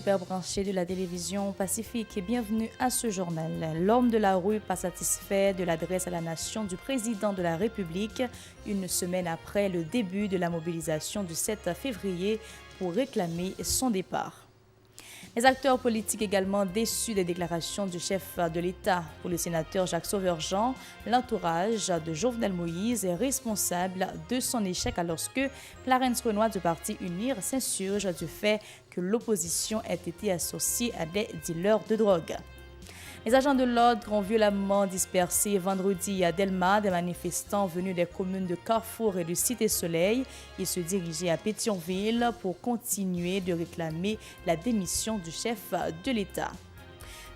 super branchés de la télévision Pacifique et bienvenue à ce journal. L'homme de la rue pas satisfait de l'adresse à la nation du président de la République une semaine après le début de la mobilisation du 7 février pour réclamer son départ. Les acteurs politiques également déçus des déclarations du chef de l'État. Pour le sénateur Jacques Sauverjean, l'entourage de Jovenel Moïse est responsable de son échec alors que Clarence Renoir du parti UNIR s'insurge du fait que l'opposition ait été associée à des dealers de drogue. Les agents de l'ordre ont violemment dispersé vendredi à Delma des manifestants venus des communes de Carrefour et de Cité-Soleil. Ils se dirigeaient à Pétionville pour continuer de réclamer la démission du chef de l'État.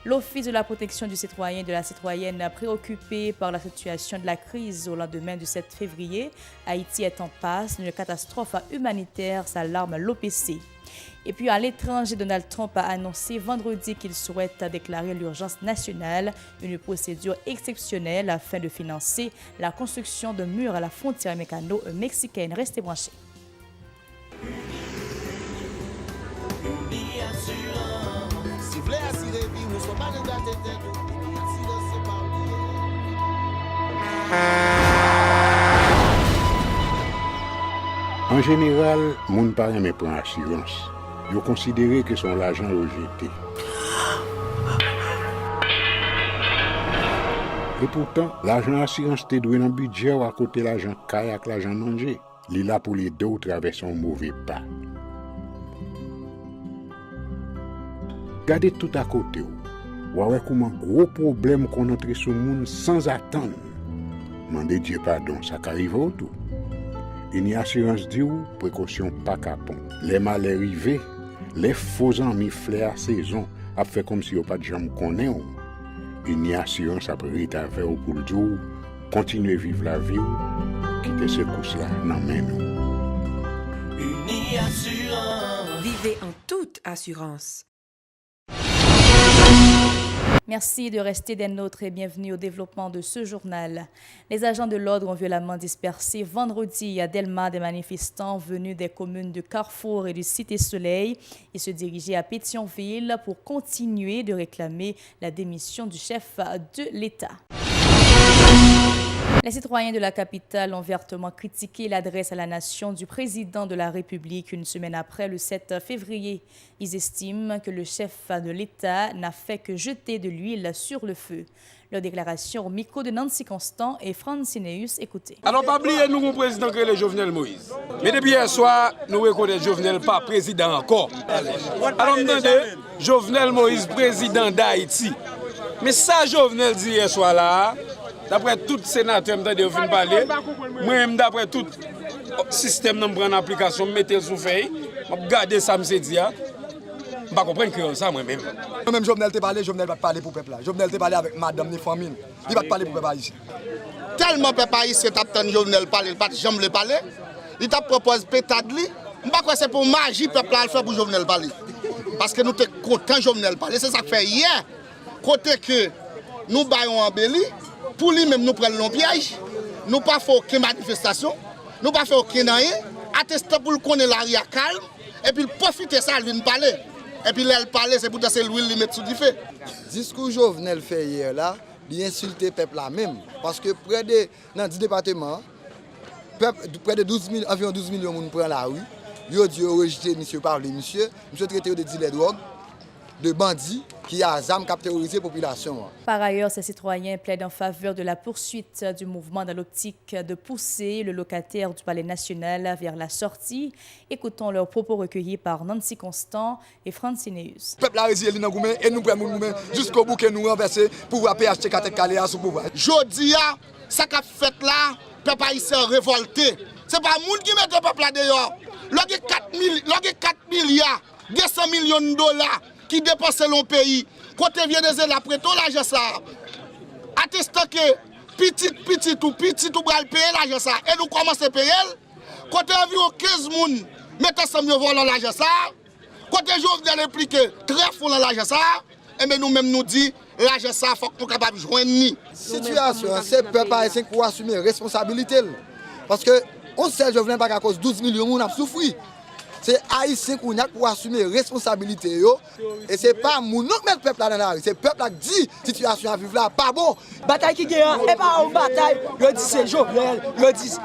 L'Office de la protection du citoyen et de la citoyenne préoccupé par la situation de la crise au lendemain du 7 février. Haïti est en passe d'une catastrophe humanitaire, s'alarme l'OPC. Et puis à l'étranger, Donald Trump a annoncé vendredi qu'il souhaite déclarer l'urgence nationale, une procédure exceptionnelle afin de financer la construction de murs à la frontière mécano-mexicaine. Restez branchés. En général, moun pa reme pran assurance. Yo considéré que son l'argent rejeté. Et pourtant, l'argent assurance te doué dans budget ou à côté l'argent caille avec l'argent manger. Li là pour les deux traverser un mauvais pas. Gardez tout à côté ou. Ouais comment gros problème qu'on entre sur monde sans attendre. Mandez Dieu pardon, ça qu'arrive au tout. Une assurance dit ou précaution pas capon. Les malheurs arrivés, les faux amis flair saison a fait comme si on pas de jambe connaît. Une assurance après rétaver au pour le jour, continuer vivre la vie ou quitter ce course là dans main nous. Une assurance. Vivez en toute assurance. Merci de rester des nôtres et bienvenue au développement de ce journal. Les agents de l'ordre ont violemment dispersé vendredi à Delma des manifestants venus des communes de Carrefour et de Cité-Soleil. Ils se dirigeaient à Pétionville pour continuer de réclamer la démission du chef de l'État. Les citoyens de la capitale ont vertement critiqué l'adresse à la nation du président de la République une semaine après le 7 février. Ils estiment que le chef de l'État n'a fait que jeter de l'huile sur le feu. Leur déclaration au micro de Nancy Constant et Francineus, écoutez. Alors, pas oublier, nous, mon président, que le Jovenel Moïse. Mais depuis hier soir, nous reconnaissons Jovenel pas président encore. Alors, entendez, Jovenel Moïse, président d'Haïti. Mais ça, Jovenel dit hier soir là, d'après tout sénateur qui vient parler, moi, d'après tout système qui prend en application, mettez sous feuille, je garder ça, je dis, je ne comprends pas ça moi-même. Même Jovenel te parlé, Jovenel va parler pour le peuple. Jovenel te parlé avec madame ni famine. Il va parler pour le peuple ici. Tellement le peuple ici, il Jovenel parler, il ne peut jamais parler. Il t'a proposé pétade li. Je ne sais pas c'est pour magie peuple là faire pour Jovenel parler. Parce que nous sommes contents Jovenel parler, c'est ça que fait hier. Côté que nous baillons en Béli, pour lui même nous prenons le piège, nous pas fait aucune manifestation, nous pas fait aucun rien, attester pour connaître l'arrière calme et puis profiter ça lui parler. Et puis là, parler, c'est pour que l'huile lui mettre sous du feu. Discours Jovenel fait hier là, il insulte le peuple là même. Parce que dans 10 départements, près de environ 12 millions de gens prennent la rue. Ils ont dit rejeter monsieur parler, monsieur traité de dealer de drogue, de bandits qui a ZAM qui terrorisé la population. Par ailleurs, ces citoyens plaident en faveur de la poursuite du mouvement dans l'optique de pousser le locataire du Palais national vers la sortie. Écoutons leurs propos recueillis par Nancy Constant et Francineus. Le peuple a résilié dans Goumen et nous prenons jusqu'au bout que nous renverser pour PHT 4 Caléa sous pouvoir. Jodi, ça qu'a fait là, le peuple haïtien révolté. Ce n'est pas le monde qui met le peuple là dehors. Il y a 4 milliards, 200 millions de dollars qui dépensent le pays. Quand on vient de après tout l'argent ça, attestant que petit ou bral payer l'argent ça, et nous commençons à payer. Quand on environ 15 personnes mettent ensemble volant l'argent ça, quand on Jovenel impliqué très fort dans l'argent ça, et bien nous-mêmes nous disons l'argent ça, il faut que nous soyons capables de joindre ni. Situation, c'est le peuple haïtien qui doit assumer responsabilité. Parce que on sait Jovenel pas à cause de 12 millions de gens qui souffrent. c'est haïtien qui pour assumer responsabilité et c'est pas moun qui met peuple là dans la rue, c'est le peuple qui dit situation à vivre là pas bon. Bataille qui gagne et pas une bataille, je dis c'est Jovenel, je dis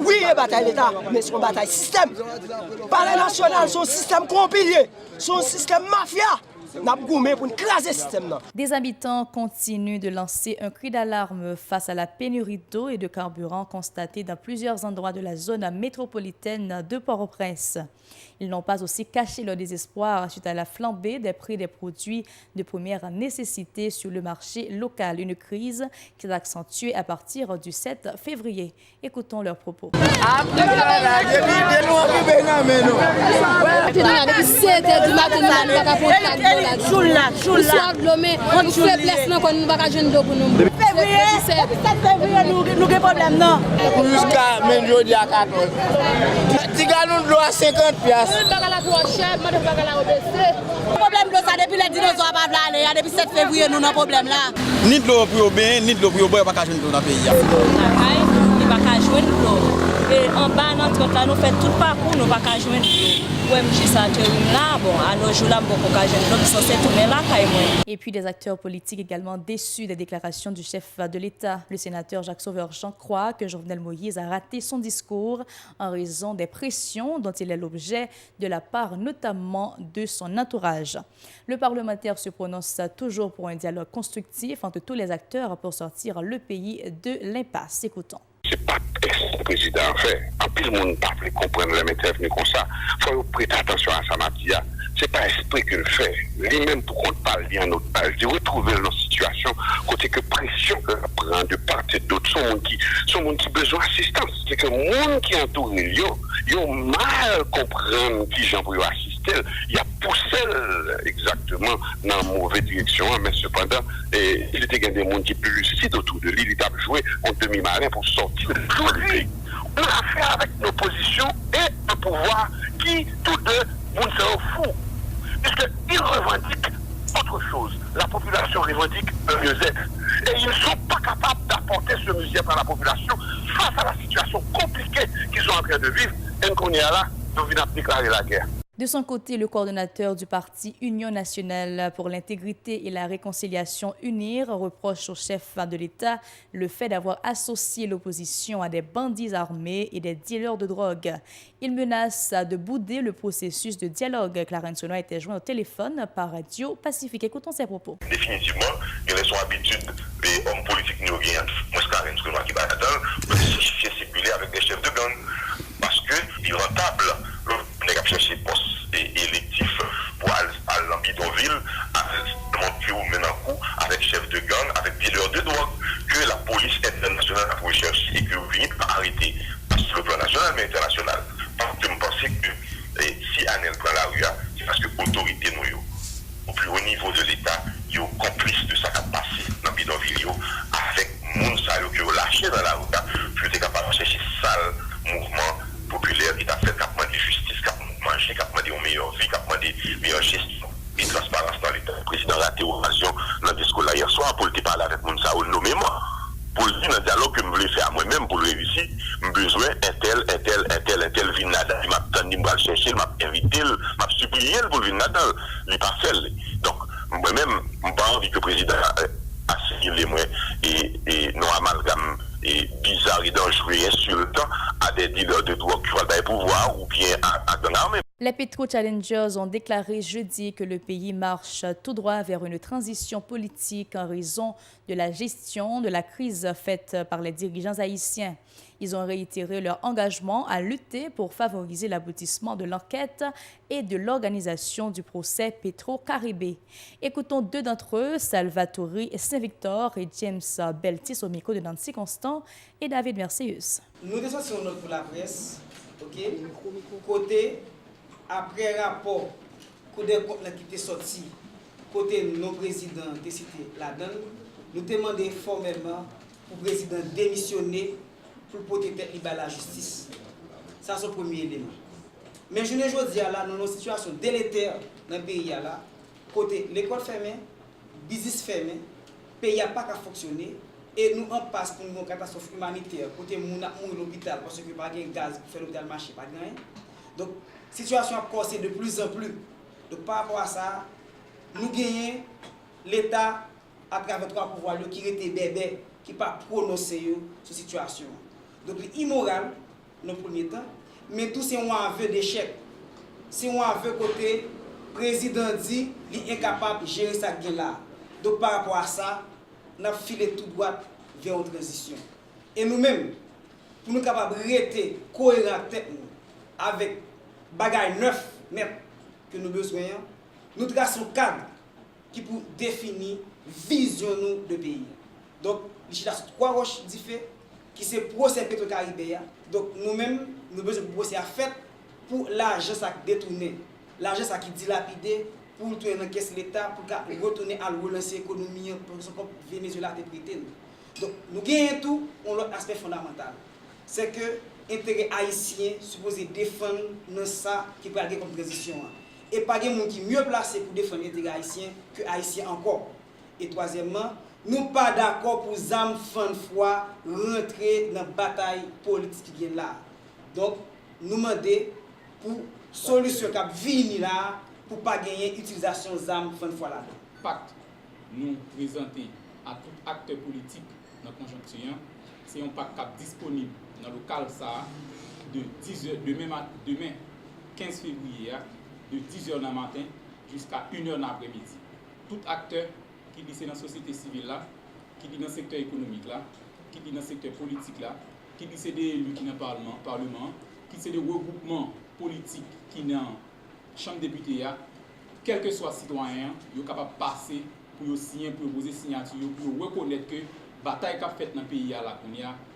oui, c'est bataille l'État, mais c'est une bataille système. Palais national, son système compilé, son système mafia. Des habitants continuent de lancer un cri d'alarme face à la pénurie d'eau et de carburant constatée dans plusieurs endroits de la zone métropolitaine de Port-au-Prince. Ils n'ont pas aussi caché leur désespoir suite à la flambée des prix des produits de première nécessité sur le marché local, une crise qui s'est accentuée à partir du 7 février. Écoutons leurs propos. Problème de ça depuis les dinosaures pas aller depuis 7 février nous avons problème là. Ni de l'eau pour bien, ni de l'eau pour boire pas joindre dans le pays. Il pas joindre l'eau. Et en bas notre là nous fait tout parcours nous pas joindre l'eau. Ouais, monsieur ça là bon, alors je là beaucoup joindre l'eau censé tourner là Et puis des acteurs politiques également déçus des déclarations du chef de l'État. Le sénateur Jacques Sauveur-Jean croit que Jovenel Moïse a raté son discours en raison des pressions dont il est l'objet de la part notamment de son entourage. Le parlementaire se prononce toujours pour un dialogue constructif entre tous les acteurs pour sortir le pays de l'impasse. Écoutons. C'est pas ce que le président fait. En plus, le monde ne peut pas comprendre les métiers venus comme ça. Il faut prêter attention à sa matière. Ce n'est pas l'esprit qu'il fait. Lui-même, pour qu'on parle bien en notre page, de retrouver nos situations, côté que pression que prend de part et d'autre, sont monde qui besoin d'assistance. C'est que le monde qui entoure, ils ont mal comprendre qui j'en peux assister. Il y a poussé exactement dans la mauvaise direction, mais cependant, il était des gens qui plus lucides autour de lui. Il a joué en demi-marin pour sortir de lui. On a affaire avec l'opposition et un pouvoir qui, tous deux, vont se fou. Puisqu'ils revendiquent autre chose. La population revendique un mieux-être. Et ils ne sont pas capables d'apporter ce mieux-être à la population face à la situation compliquée qu'ils sont en train de vivre. Et qu'on est là, nous venons déclarer la guerre. De son côté, le coordonnateur du parti Union nationale pour l'intégrité et la réconciliation UNIR reproche au chef de l'État le fait d'avoir associé l'opposition à des bandits armés et des dealers de drogue. Il menace de bouder le processus de dialogue. Clarence Sonoa était joint au téléphone par Radio Pacifique. Écoutons ses propos. Définitivement, il y a son habitude, les hommes politiques nous gagnent. Moi, c'est Clarence Sonoa qui va là-dedans, pour circuler avec des chefs de gang. Parce qu'il est rentable. On a cherché poste électif pour aller en bidonville, avec maintenant coup, avec chef de gang, avec dealer de drogue, que la police internationale a recherché et que vous venez par arrêter. Sur le plan national, mais international. Parce que je pense que si Anel prend la rue, c'est parce que l'autorité, au plus haut niveau de l'État, ils sont complices de ça qui a passé dans le bidonville, avec Mounsa qui ont lâché dans la rue, puis ils étaient capables de chercher sale mouvement populaire qui a fait capement de justice, capement de manger, capement de meilleure vie, capement de meilleure gestion et transparence dans l'État. Le président a raté l'occasion dans le discours là hier soir pour le parler avec Mounsa ou nommément. Pour le dire dans le dialogue que je voulais faire à moi-même pour le réussir, j'ai besoin un tel vin là-dedans. Il m'a tendu, il m'a cherché, il m'a invité, il m'a supplié pour le vin là-dedans. Il n'a pas fait. Donc, moi-même, je n'ai pas envie que le président assimile moi et non amalgame et bizarre et dangereux et insultant à des dealers de drogue qui veulent pouvoir ou bien à dans l'armée. Les Petro-Challengers ont déclaré jeudi que le pays marche tout droit vers une transition politique en raison de la gestion de la crise faite par les dirigeants haïtiens. Ils ont réitéré leur engagement à lutter pour favoriser l'aboutissement de l'enquête et de l'organisation du procès Petro-Caribé. Écoutons deux d'entre eux, Salvatore Saint-Victor et James Beltis au micro de Nancy Constant et David Merceus. Nous descendons sur notre pour la presse, ok? Côté après rapport des comptes qui étaient sortis, côté nos présidents décidé là-dedans, nous demandons formellement pour le président démissionner pour protéger la justice. Ça, c'est le premier élément. Mais je ne veux dire là, nous avons une situation délétère dans le pays là, côté l'école fermée, le business fermé, le pays n'a pas qu'à fonctionner, et nous en passe pour une catastrophe humanitaire, côté nous avons l'hôpital parce que pas de gaz pour faire l'hôpital marcher, pas de rien. Donc, situation a causé de plus en plus. Donc par rapport à ça, nous gagnons l'État à travers trois pouvoirs qui étaient bébés, qui ne pas prononcé sur la situation. Donc c'est immoral dans le premier temps, mais tout c'est un aveu d'échec. C'est un aveu côté président dit qu'il est incapable de gérer ça là. Donc par rapport à ça, nous avons filé tout droit vers une transition. Et nous-mêmes, pour nous capables de rester cohérents avec bagaille neuf, net que nous avons besoin, nous traçons un cadre qui pour définir vision nous de pays. Donc, il y a trois roches différentes qui se procès pétro-caribéen. Donc, nous-mêmes, nous avons besoin de procès à faire pour l'argent qui détourné, l'argent qui dilapidé, pour retourner dans la caisse de l'État, pour retourner à relancer l'économie, pour ce que le Venezuela a prêté. Donc, nous gagnons tout, on a l'aspect fondamental. C'est que l'intérêt haïtien supposé défendre dans ça qui peut aller comme transition. Et pas de gens qui sont mieux placés pour défendre l'intérêt haïtien que haïtien encore. Et troisièmement, nous ne sommes pas d'accord pour les âmes fin de foi rentrer dans la bataille politique qui vient là. Donc, nous demandons pour solution qui vient là pour ne pas gagner l'utilisation des âmes fin de foi là. Pacte nous présenter à tout acteur politique dans la conjoncture, c'est un pacte disponible dans le local ça de 10h demain 15 février de 10h dans le matin jusqu'à 1h dans l'après-midi. Tout acteur qui dit dans la société civile là, qui dit dans le secteur économique là, qui dit dans le secteur politique là, qui dit c'est des élus qui sont dans le Parlement, qui c'est des regroupements politiques qui sont dans la Chambre des députés, quel que soit citoyen, ils sont capables de passer pour signer, pour poser signature, pour reconnaître que la bataille qu'a faite dans le pays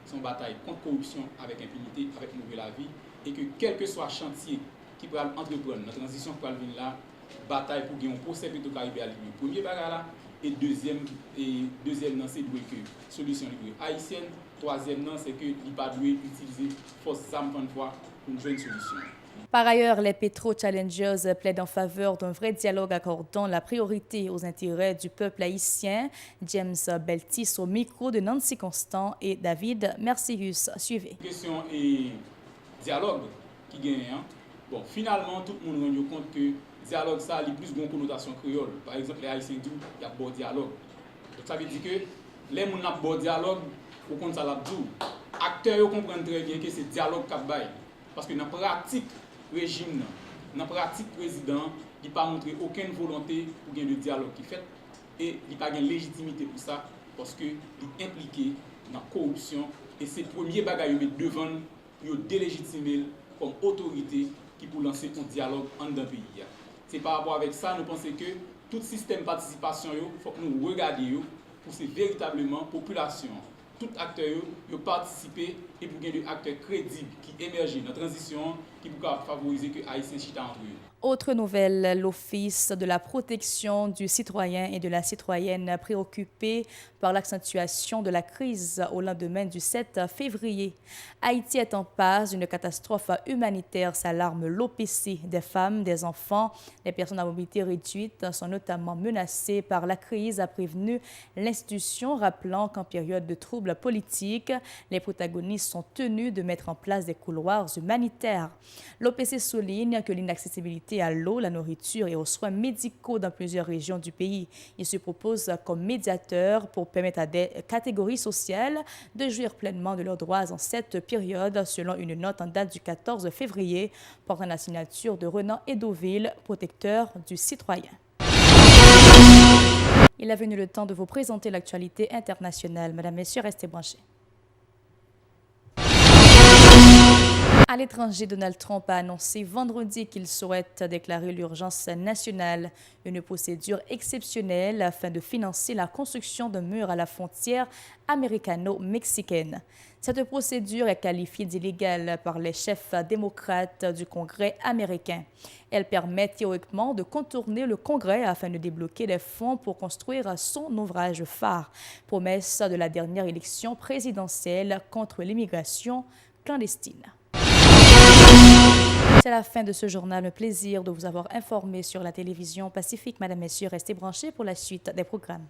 c'est une bataille contre la corruption avec impunité, avec nouvelle vie, et que quel que soit le chantier qui peut entreprendre, la transition pour venir là, bataille pour gagner un procès pétro-caribéen, premier bagage là, et deuxième c'est que solution haïtienne, troisième c'est que il pas doit utiliser force armes pour une bonne solution. Par ailleurs, les Petro-Challengers plaident en faveur d'un vrai dialogue accordant la priorité aux intérêts du peuple haïtien. James Beltis au micro de Nancy Constant et David Mercius. Suivez. Question et dialogue qui gagne. Bon, finalement, tout le monde rend compte que le dialogue ça a plus de connotation créole. Par exemple, les Haïtiens disent qu'il y a un bon dialogue. Donc ça veut dire que les gens qui ont un bon dialogue, au compte ça l'a dit. Acteurs comprennent très bien que c'est dialogue qui bail. Parce que dans la pratique régime, dans la pratique président, il n'a pas montré aucune volonté pour gagner le dialogue qui fait et il n'a pas de légitimité pour ça parce qu'il est impliqué dans la corruption et c'est le premier bagage qu'il met devant pour délégitimer comme autorité qui pour lancer un dialogue en dans le pays. C'est par rapport avec ça, nous pensons que tout système de participation, il faut que nous regardions pour c'est véritablement la population. Tout acteur qui participer et pour gagner des acteurs crédibles qui émergent dans la transition qui pourra favoriser que Haïtiens chita entre eux. Autre nouvelle, l'Office de la protection du citoyen et de la citoyenne préoccupé par l'accentuation de la crise au lendemain du 7 février. Haïti est en passe d'une catastrophe humanitaire, s'alarme l'OPC. Des femmes, des enfants, les personnes à mobilité réduite sont notamment menacées par la crise, a prévenu l'institution, rappelant qu'en période de troubles politiques, les protagonistes sont tenus de mettre en place des couloirs humanitaires. L'OPC souligne que l'inaccessibilité à l'eau, la nourriture et aux soins médicaux dans plusieurs régions du pays. Il se propose comme médiateur pour permettre à des catégories sociales de jouir pleinement de leurs droits en cette période, selon une note en date du 14 février portant la signature de Renan Edoville, protecteur du citoyen. Il est venu le temps de vous présenter l'actualité internationale. Mesdames, Messieurs, restez branchés. À l'étranger, Donald Trump a annoncé vendredi qu'il souhaite déclarer l'urgence nationale, une procédure exceptionnelle afin de financer la construction d'un mur à la frontière américano-mexicaine. Cette procédure est qualifiée d'illégale par les chefs démocrates du Congrès américain. Elle permet théoriquement de contourner le Congrès afin de débloquer des fonds pour construire son ouvrage phare, promesse de la dernière élection présidentielle contre l'immigration clandestine. C'est la fin de ce journal. Un plaisir de vous avoir informé sur la télévision Pacifique. Mesdames, Messieurs, restez branchés pour la suite des programmes.